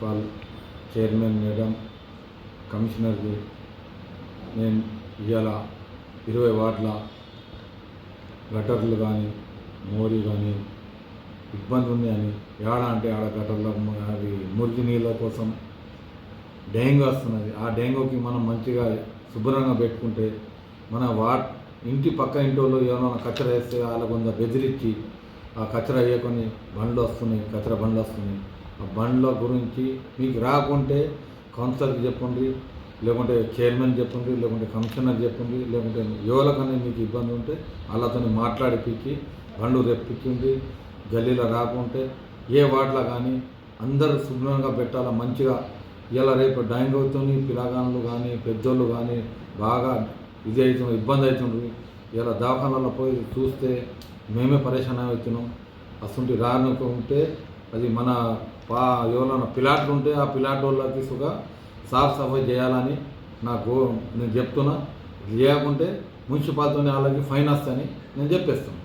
Municipal chairman madam, కమిషనర్కి నేను ఇవాళ 20 వార్డుల గటర్లు కానీ మోరీ కానీ ఇబ్బంది ఉన్నాయని, ఏడ అంటే ఆడ గటర్లో అవి మురికి నీళ్ళ కోసం డెంగ్యూ వస్తున్నది. ఆ డెంగ్యూకి మనం మంచిగా శుభ్రంగా పెట్టుకుంటే మన ఇంటి పక్క ఇంటి వాళ్ళు ఏమైనా కచ్చర వేస్తే వాళ్ళ కొంత బెదిరించి ఆ కచ్చర వేయకొని బండ్లు వస్తున్నాయి, కచ్చర బండ్లు వస్తున్నాయి. ఆ బండ్ల గురించి మీకు రాకుంటే కౌన్సిలర్కి చెప్పండి, లేకుంటే చైర్మన్ చెప్పండి, లేకుంటే కమిషనర్ చెప్పండి, లేకుంటే ఎవరికన్నా మీకు ఇబ్బంది ఉంటే వాళ్ళతో మాట్లాడిపించి బండ్లు రెప్పించింది. గల్లీలో రాకుంటే ఏ వార్డులో కానీ అందరూ శుభ్రంగా పెట్టాలా మంచిగా. ఇలా రేపు డైంగ్ అవుతుంది, పిల్లగాళ్ళు కానీ పెద్దోళ్ళు కానీ బాగా ఇది అవుతుంది, ఇబ్బంది అవుతుంది. ఇలా దవాఖానాలో పోయి చూస్తే మేమే పరేషాన్ అవుతున్నాం. అసలు రానుకుంటే అది మన ఎవరైనా పిలాట్లు ఉంటే ఆ పిలాట్ వాళ్ళకి సుగా సాఫ్ సఫాయి చేయాలని నేను చెప్తున్నా. లేకుంటే మున్సిపాలిటీని వాళ్ళకి ఫైన్ వస్తాయని నేను చెప్పేస్తాను.